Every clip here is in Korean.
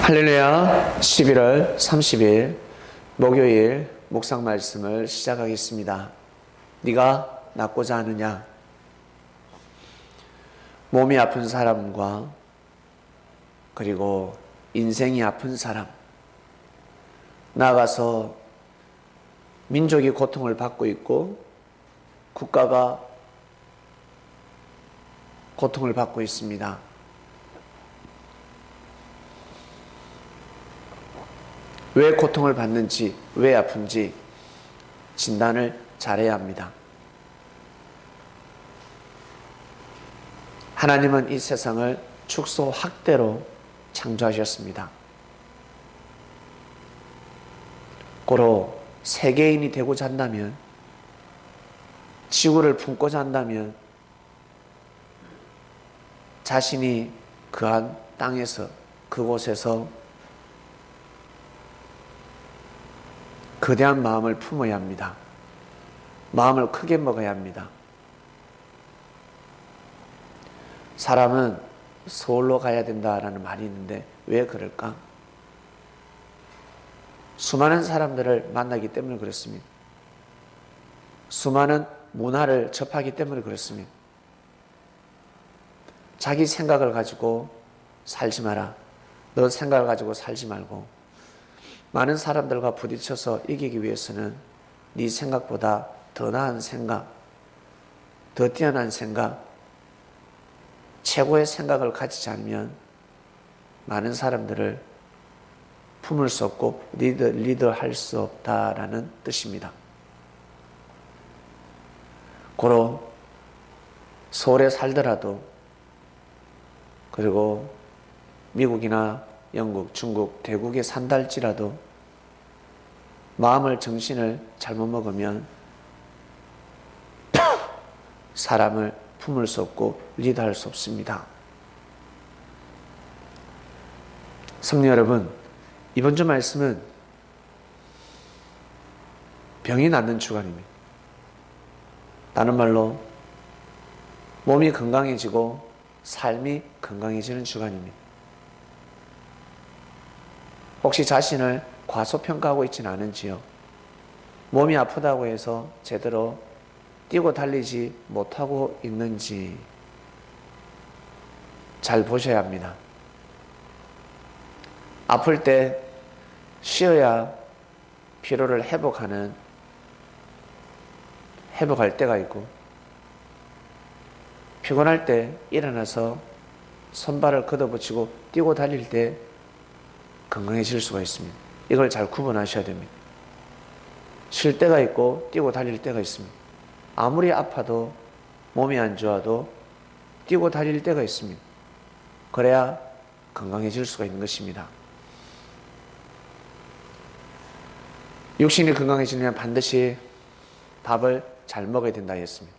할렐루야. 11월 30일 목요일 묵상 말씀을 시작하겠습니다. 네가 낫고자 하느냐? 몸이 아픈 사람과 그리고 인생이 아픈 사람, 나아가서 민족이 고통을 받고 있고 국가가 고통을 받고 있습니다. 왜 고통을 받는지, 왜 아픈지 진단을 잘해야 합니다. 하나님은 이 세상을 축소 학대로 창조하셨습니다. 고로 세계인이 되고자 한다면, 지구를 품고자 한다면 자신이 그한 땅에서, 그곳에서 거대한 마음을 품어야 합니다. 마음을 크게 먹어야 합니다. 사람은 서울로 가야 된다라는 말이 있는데 왜 그럴까? 수많은 사람들을 만나기 때문에 그렇습니다. 수많은 문화를 접하기 때문에 그렇습니다. 자기 생각을 가지고 살지 마라. 너 생각을 가지고 살지 말고, 많은 사람들과 부딪혀서 이기기 위해서는 네 생각보다 더 나은 생각, 더 뛰어난 생각, 최고의 생각을 가지지 않으면 많은 사람들을 품을 수 없고 리더할 수 없다라는 뜻입니다. 고로 서울에 살더라도, 그리고 미국이나 영국, 중국, 대국에 산다 할지라도 마음을, 정신을 잘못 먹으면 사람을 품을 수 없고 리드할 수 없습니다. 성도 여러분, 이번 주 말씀은 병이 낫는 주간입니다. 다른 말로 몸이 건강해지고 삶이 건강해지는 주간입니다. 혹시 자신을 과소평가하고 있지는 않은지요? 몸이 아프다고 해서 제대로 뛰고 달리지 못하고 있는지 잘 보셔야 합니다. 아플 때 쉬어야 피로를 회복할 때가 있고, 피곤할 때 일어나서 손발을 걷어붙이고 뛰고 달릴 때 건강해질 수가 있습니다. 이걸 잘 구분하셔야 됩니다. 쉴 때가 있고 뛰고 달릴 때가 있습니다. 아무리 아파도, 몸이 안 좋아도 뛰고 달릴 때가 있습니다. 그래야 건강해질 수가 있는 것입니다. 육신이 건강해지려면 반드시 밥을 잘 먹어야 된다 했습니다.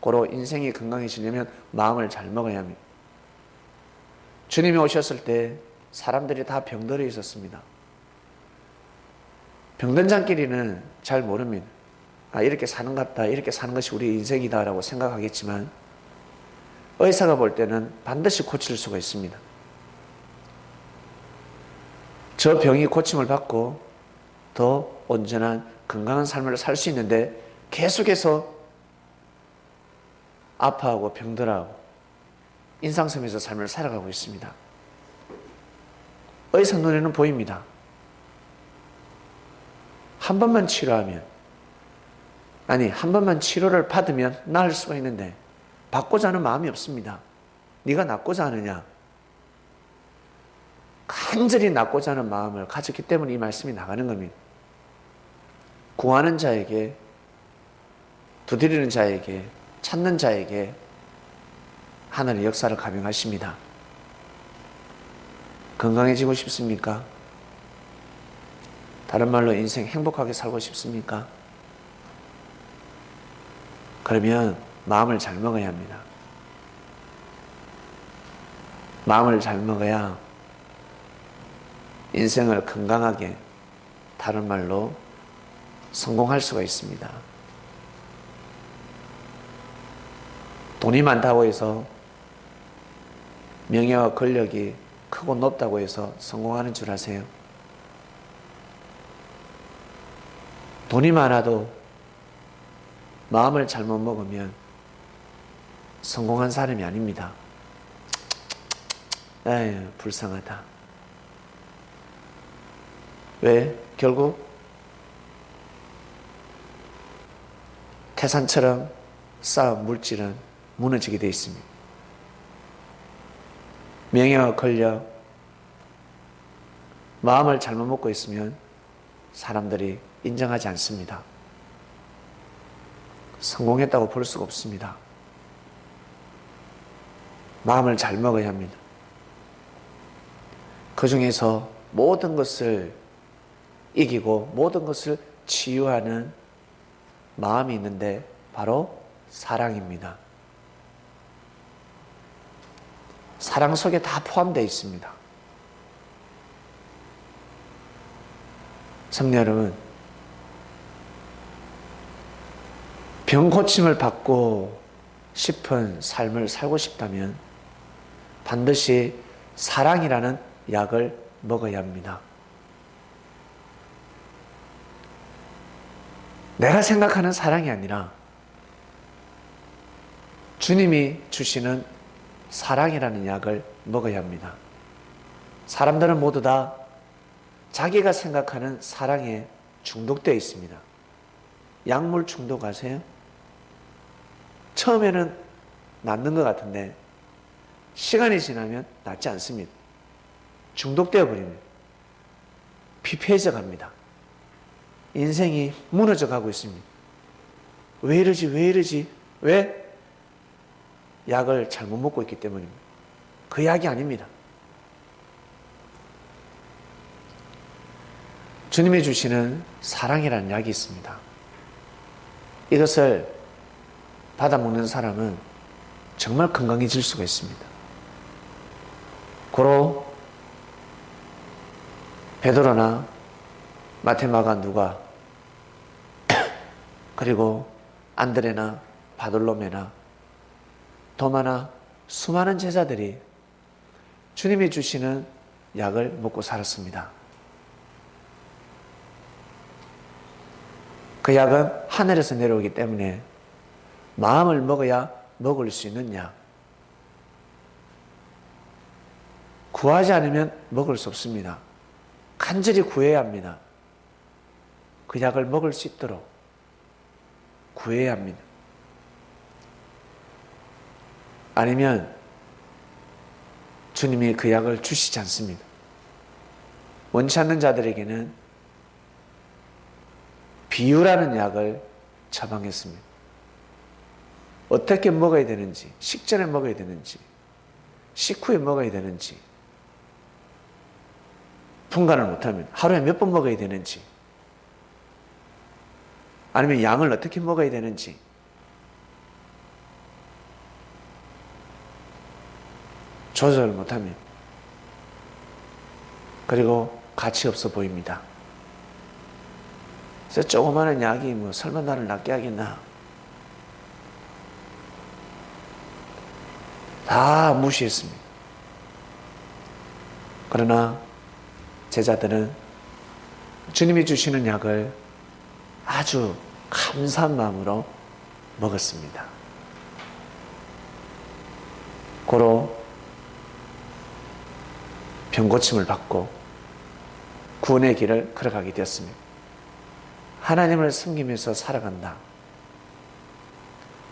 고로 인생이 건강해지려면 마음을 잘 먹어야 합니다. 주님이 오셨을 때 사람들이 다 병들어 있었습니다. 병든 자끼리는 잘 모릅니다. 이렇게 사는 것 같다, 이렇게 사는 것이 우리 인생이다 라고 생각하겠지만, 의사가 볼 때는 반드시 고칠 수가 있습니다. 저 병이 고침을 받고 더 온전한 건강한 삶을 살 수 있는데 계속해서 아파하고 병들하고 인상섬에서 삶을 살아가고 있습니다. 의사 눈에는 보입니다. 한 번만 치료하면, 한 번만 치료를 받으면 나을 수가 있는데 받고자 하는 마음이 없습니다. 네가 낫고자 하느냐? 간절히 낫고자 하는 마음을 가졌기 때문에 이 말씀이 나가는 겁니다. 구하는 자에게, 두드리는 자에게, 찾는 자에게 하늘의 역사를 감행하십니다. 건강해지고 싶습니까? 다른 말로 인생 행복하게 살고 싶습니까? 그러면 마음을 잘 먹어야 합니다. 마음을 잘 먹어야 인생을 건강하게, 다른 말로 성공할 수가 있습니다. 돈이 많다고 해서 명예와 권력이 크고 높다고 해서 성공하는 줄 아세요? 돈이 많아도 마음을 잘못 먹으면 성공한 사람이 아닙니다. 에휴, 불쌍하다. 왜? 결국 태산처럼 쌓은 물질은 무너지게 되어 있습니다. 명예와 권력, 마음을 잘못 먹고 있으면 사람들이 인정하지 않습니다. 성공했다고 볼 수가 없습니다. 마음을 잘 먹어야 합니다. 그 중에서 모든 것을 이기고 모든 것을 치유하는 마음이 있는데 바로 사랑입니다. 사랑 속에 다 포함되어 있습니다. 성도 여러분, 병 고침을 받고 싶은 삶을 살고 싶다면 반드시 사랑이라는 약을 먹어야 합니다. 내가 생각하는 사랑이 아니라 주님이 주시는 사랑이라는 약을 먹어야 합니다. 사람들은 모두 다 자기가 생각하는 사랑에 중독되어 있습니다. 약물 중독 아세요? 처음에는 낫는 것 같은데 시간이 지나면 낫지 않습니다. 중독되어 버립니다. 피폐해져 갑니다. 인생이 무너져 가고 있습니다. 왜 이러지? 왜 이러지? 왜? 약을 잘못 먹고 있기 때문입니다. 그 약이 아닙니다. 주님이 주시는 사랑이라는 약이 있습니다. 이것을 받아 먹는 사람은 정말 건강해질 수가 있습니다. 고로 베드로나 마테마가 누가 그리고 안드레나 바돌로메나 도마나 수많은 제자들이 주님이 주시는 약을 먹고 살았습니다. 그 약은 하늘에서 내려오기 때문에 마음을 먹어야 먹을 수 있는 약. 구하지 않으면 먹을 수 없습니다. 간절히 구해야 합니다. 그 약을 먹을 수 있도록 구해야 합니다. 아니면 주님이 그 약을 주시지 않습니다. 원치 않는 자들에게는 비유라는 약을 처방했습니다. 어떻게 먹어야 되는지, 식전에 먹어야 되는지, 식후에 먹어야 되는지, 분간을 못하면 하루에 몇 번 먹어야 되는지, 아니면 양을 어떻게 먹어야 되는지, 조절을 못하면, 그리고 가치 없어 보입니다. 그래서 조그마한 약이 뭐 설마 나를 낫게 하겠나? 다 무시했습니다. 그러나 제자들은 주님이 주시는 약을 아주 감사한 마음으로 먹었습니다. 고로 병고침을 받고 구원의 길을 걸어가게 되었습니다. 하나님을 섬기면서 살아간다.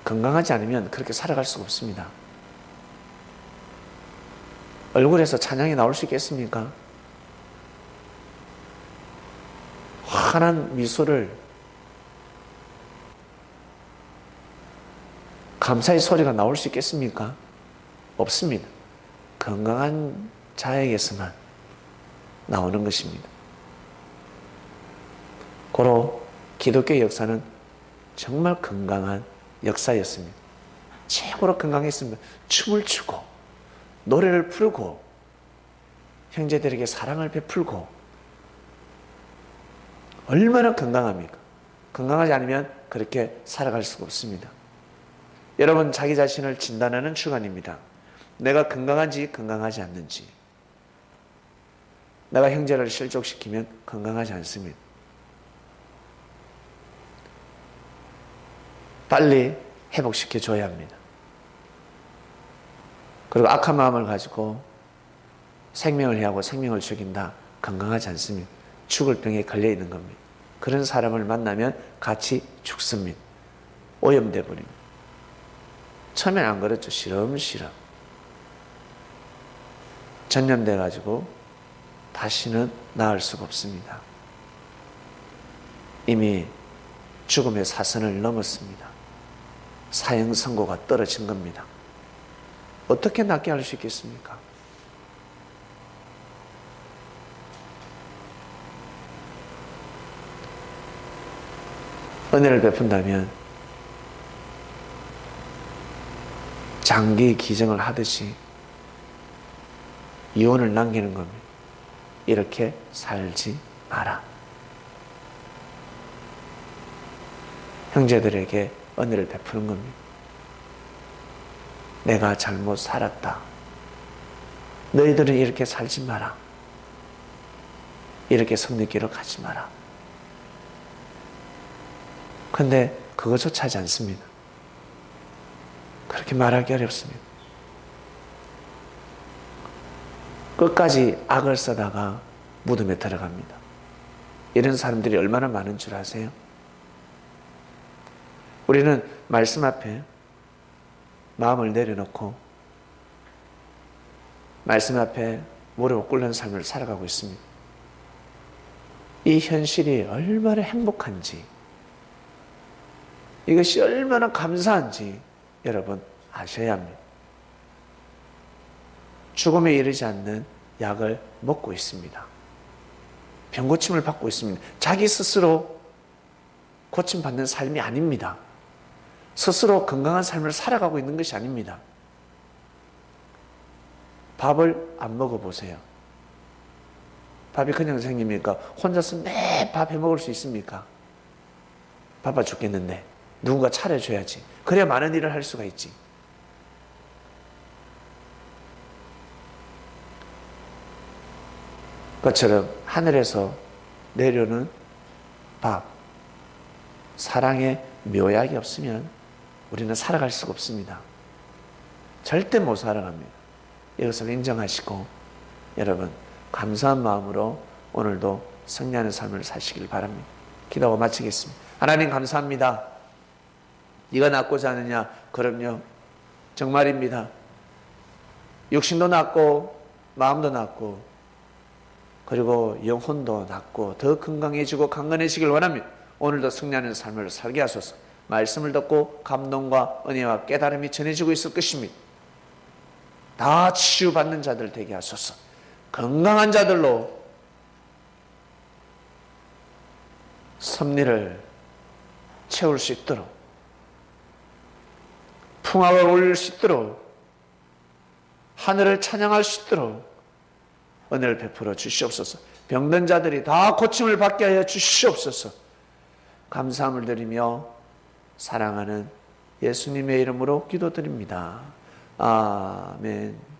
건강하지 않으면 그렇게 살아갈 수가 없습니다. 얼굴에서 찬양이 나올 수 있겠습니까? 환한 미소를, 감사의 소리가 나올 수 있겠습니까? 없습니다. 건강한 자에게서만 나오는 것입니다. 고로 기독교의 역사는 정말 건강한 역사였습니다. 최고로 건강했습니다. 춤을 추고 노래를 부르고 형제들에게 사랑을 베풀고 얼마나 건강합니까? 건강하지 않으면 그렇게 살아갈 수가 없습니다. 여러분, 자기 자신을 진단하는 주간입니다. 내가 건강한지 건강하지 않는지. 내가 형제를 실족시키면 건강하지 않습니다. 빨리 회복시켜 줘야 합니다. 그리고 악한 마음을 가지고 생명을 해하고 생명을 죽인다. 건강하지 않습니다. 죽을 병에 걸려 있는 겁니다. 그런 사람을 만나면 같이 죽습니다. 오염돼 버립니다. 처음엔 안 그렇죠. 시름시름. 전염돼 가지고 다시는 나을 수가 없습니다. 이미 죽음의 사선을 넘었습니다. 사형 선고가 떨어진 겁니다. 어떻게 낫게 할 수 있겠습니까? 은혜를 베푼다면 장기 기증을 하듯이 유언을 남기는 겁니다. 이렇게 살지 마라. 형제들에게 은혜를 베푸는 겁니다. 내가 잘못 살았다. 너희들은 이렇게 살지 마라. 이렇게 섬기기로 가지 마라. 근데 그것조차 하지 않습니다. 그렇게 말하기 어렵습니다. 끝까지 악을 써다가 무덤에 들어갑니다. 이런 사람들이 얼마나 많은 줄 아세요? 우리는 말씀 앞에 마음을 내려놓고 말씀 앞에 무릎을 꿇는 삶을 살아가고 있습니다. 이 현실이 얼마나 행복한지, 이것이 얼마나 감사한지 여러분 아셔야 합니다. 죽음에 이르지 않는 약을 먹고 있습니다. 병고침을 받고 있습니다. 자기 스스로 고침받는 삶이 아닙니다. 스스로 건강한 삶을 살아가고 있는 것이 아닙니다. 밥을 안 먹어보세요. 밥이 그냥 생깁니까? 혼자서 매 밥 해먹을 수 있습니까? 바빠 죽겠는데 누군가 차려줘야지. 그래야 많은 일을 할 수가 있지. 그것처럼 하늘에서 내려오는 밥, 사랑의 묘약이 없으면 우리는 살아갈 수가 없습니다. 절대 못 살아갑니다. 이것을 인정하시고 여러분 감사한 마음으로 오늘도 승리하는 삶을 사시길 바랍니다. 기도하고 마치겠습니다. 하나님 감사합니다. 네가 낫고자 하느냐? 그럼요. 정말입니다. 육신도 낫고 마음도 낫고 그리고 영혼도 낫고 더 건강해지고 강건해지길 원합니다. 오늘도 승리하는 삶을 살게 하소서. 말씀을 듣고 감동과 은혜와 깨달음이 전해지고 있을 것입니다. 다 치유받는 자들 되게 하소서. 건강한 자들로 섭리를 채울 수 있도록 풍악을 올릴 수 있도록 하늘을 찬양할 수 있도록 은혜를 베풀어 주시옵소서. 병든 자들이 다 고침을 받게 하여 주시옵소서. 감사함을 드리며 사랑하는 예수님의 이름으로 기도드립니다. 아멘.